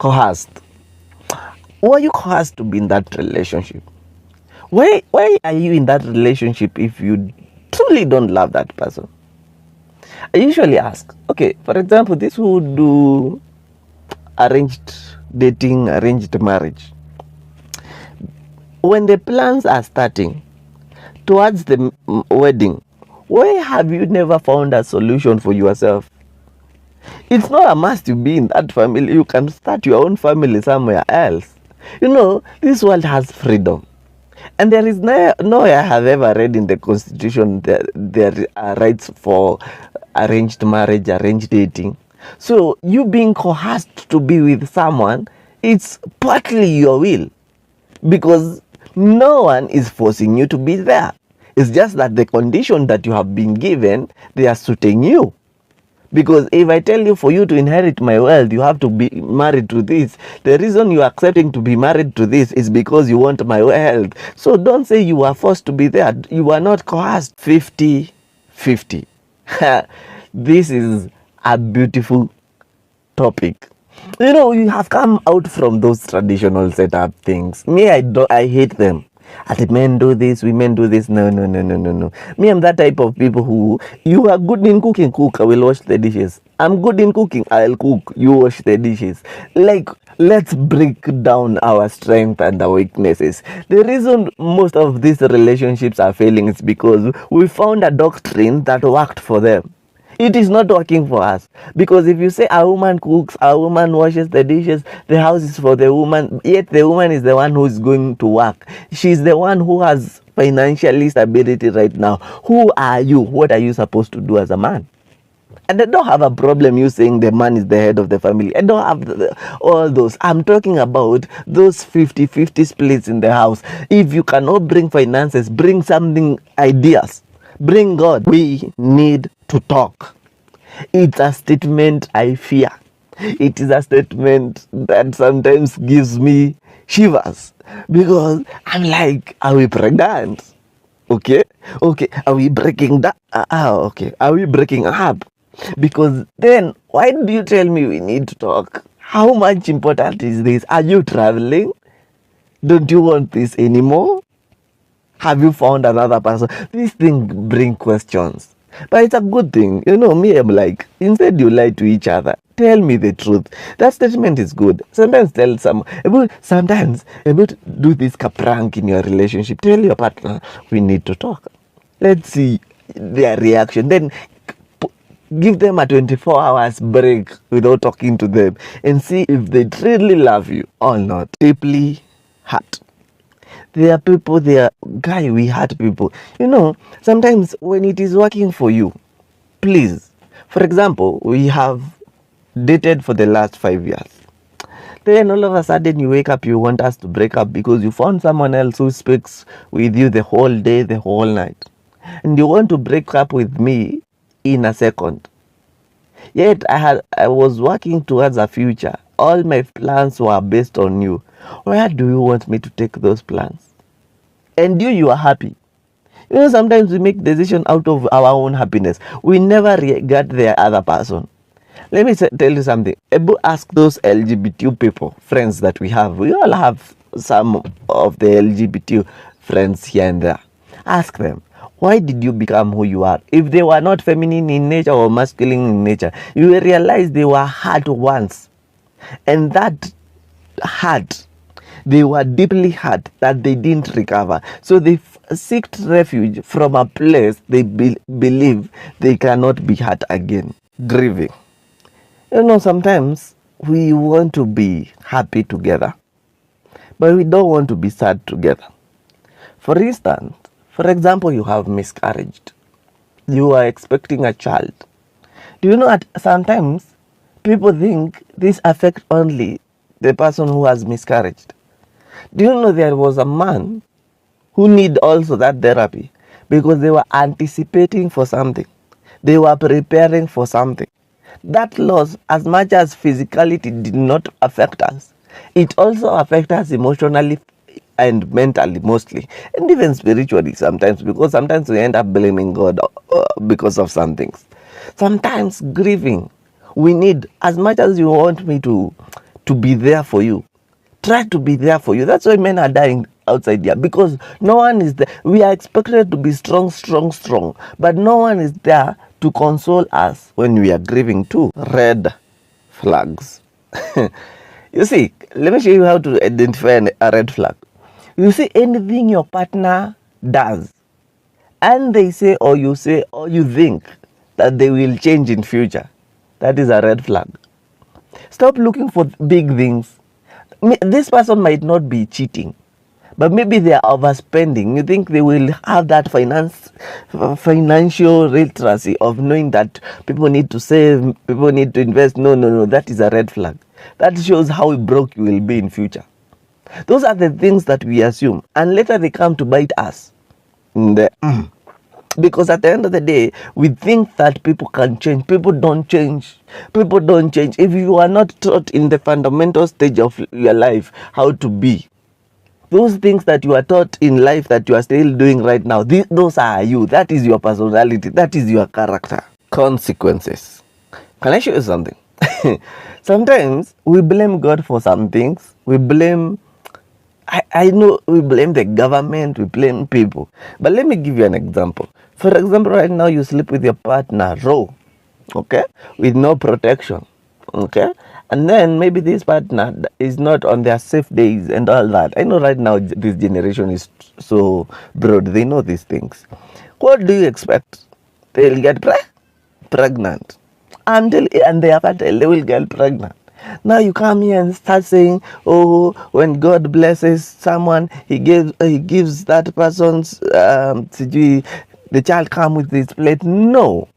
coerced. Why are you coerced to be in that relationship? Why are you in that relationship if you truly don't love that person? I usually ask, okay, for example, this who do arranged dating, arranged marriage. When the plans are starting towards the wedding, why have you never found a solution for yourself? It's not a must to be in that family. You can start your own family somewhere else. This world has freedom. And there is nowhere I have ever read in the Constitution that there are rights for arranged marriage, arranged dating. So you being coerced to be with someone, it's partly your will. Because no one is forcing you to be there. It's just that the condition that you have been given, they are suiting you. Because if I tell you for you to inherit my wealth, you have to be married to this. The reason you are accepting to be married to this is because you want my wealth. So don't say you are forced to be there. You are not coerced. 50-50. This is a beautiful topic. You have come out from those traditional setup things. Me, I hate them. As men do this, women do this. No. Me, I'm that type of people who, you are good in cooking, cook, I will wash the dishes. I'm good in cooking, I'll cook, you wash the dishes. Let's break down our strengths and our weaknesses. The reason most of these relationships are failing is because we found a doctrine that worked for them. It is not working for us. Because if you say a woman cooks, a woman washes the dishes, the house is for the woman, yet the woman is the one who is going to work. She's the one who has financial stability right now. Who are you? What are you supposed to do as a man? And I don't have a problem you saying the man is the head of the family. I don't have all those. I'm talking about those 50-50 splits in the house. If you cannot bring finances, bring something, ideas. Bring God. We need to talk. It's a statement I fear. It is a statement that sometimes gives me shivers. Because I'm like, are we pregnant? Okay. Are we breaking that? Okay. Are we breaking up? Because then, why do you tell me we need to talk? How much important is this? Are you traveling? Don't you want this anymore? Have you found another person? These things bring questions. But it's a good thing. Me, I'm like, instead you lie to each other. Tell me the truth. That statement is good. Sometimes do this prank in your relationship. Tell your partner, we need to talk. Let's see their reaction. Then give them a 24 hours break without talking to them and see if they truly love you or not. Deeply hurt. There are people, we hurt people. Sometimes when it is working for you, please. For example, we have dated for the last 5 years. Then all of a sudden you wake up, you want us to break up because you found someone else who speaks with you the whole day, the whole night. And you want to break up with me in a second. Yet I was working towards a future. All my plans were based on you. Where do you want me to take those plans? And you are happy. Sometimes we make decisions out of our own happiness. We never regard the other person. Let me tell you something. Ask those LGBT people, friends that we have. We all have some of the LGBT friends here and there. Ask them, why did you become who you are? If they were not feminine in nature or masculine in nature, you will realize they were hurt once. And that hurt, they were deeply hurt that they didn't recover. So they sought refuge from a place they believe they cannot be hurt again. Grieving. Sometimes we want to be happy together, but we don't want to be sad together. For instance, for example, you have miscarried. You are expecting a child. Do you know that sometimes people think this affects only the person who has miscarried? Do you know there was a man who need also that therapy because they were anticipating for something. They were preparing for something. That loss, as much as physicality did not affect us, it also affects us emotionally and mentally mostly, and even spiritually sometimes, because sometimes we end up blaming God because of some things. Sometimes grieving, we need, as much as you want me to to be there for you. Try to be there for you. That's why men are dying outside here, because no one is there. We are expected to be strong, but no one is there to console us when we are grieving too. Red flags. You see, let me show you how to identify a red flag. You see, anything your partner does, and they say, or you think that they will change in future, that is a red flag. Stop looking for big things. This person might not be cheating, but maybe they are overspending. You think they will have that financial literacy of knowing that people need to save, people need to invest. No, that is a red flag. That shows how broke you will be in future. Those are the things that we assume, and later they come to bite us. Because at the end of the day, we think that people can change. People don't change. If you are not taught in the fundamental stage of your life how to be, those things that you are taught in life that you are still doing right now, those are you. That is your personality. That is your character. Consequences. Can I show you something? Sometimes we blame God for some things. We blame, I know we blame the government, we blame people. But let me give you an example. For example, right now you sleep with your partner raw, okay, with no protection, okay, and then maybe this partner is not on their safe days and all that. I know right now this generation is so broad, they know these things. What do you expect? They'll get pregnant, and they are fertile, they will get pregnant. Now you come here and start saying, oh, when God blesses someone, he gives that person's the child come with this plate. No,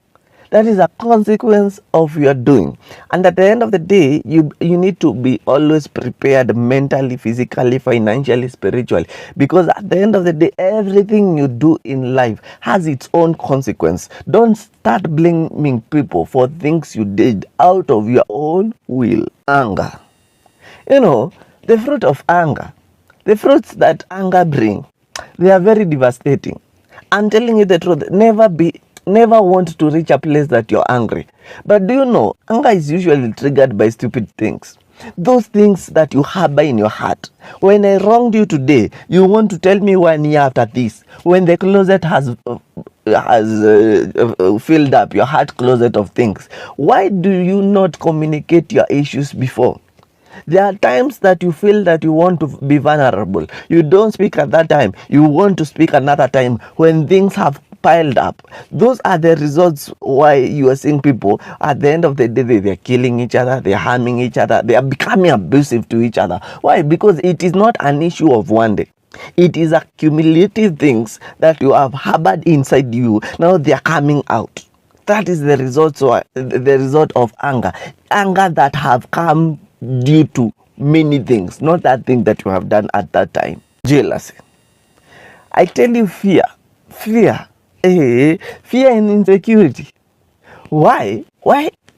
that is a consequence of your doing. And at the end of the day, you need to be always prepared mentally, physically, financially, spiritually, because at the end of the day, everything you do in life has its own consequence. Don't start blaming people for things you did out of your own will. Anger. You know, the fruit of anger, the fruits that anger brings, they are very devastating. I'm telling you the truth. Never want to reach a place that you're angry. But do you know, anger is usually triggered by stupid things. Those things that you harbor in your heart. When I wronged you today, you want to tell me 1 year after this. When the closet has filled up, your heart closet of things. Why do you not communicate your issues before? There are times that you feel that you want to be vulnerable. You don't speak at that time. You want to speak another time when things have piled up. Those are the results why you are seeing people at the end of the day they're killing each other, they're harming each other, they are becoming abusive to each other. Why? Because it is not an issue of one day. It is accumulative things that you have harbored inside you. Now they are coming out. That is the result of anger. Anger that have come due to many things, not that thing that you have done at that time. Jealousy. I tell you, fear and insecurity. Why?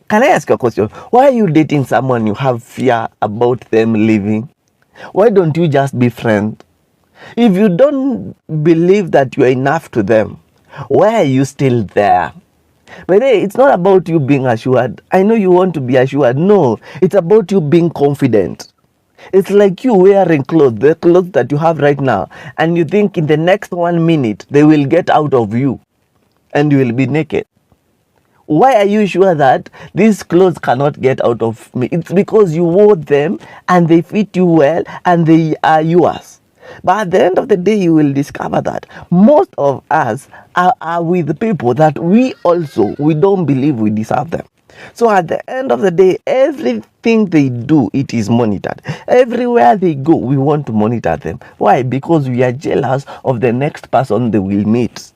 Can I ask you a question? Why are you dating someone you have fear about them leaving? Why don't you just be friends? If you don't believe that you are enough to them, why are you still there? But hey, it's not about you being assured. I know you want to be assured. No, it's about you being confident. It's like you wearing clothes, the clothes that you have right now, and you think in the next 1 minute they will get out of you and you will be naked. Why are you sure that these clothes cannot get out of me? It's because you wore them and they fit you well and they are yours. But at the end of the day, you will discover that most of us are with people that we don't believe we deserve them. So at the end of the day, everything they do, it is monitored. Everywhere they go, we want to monitor them. Why? Because we are jealous of the next person they will meet.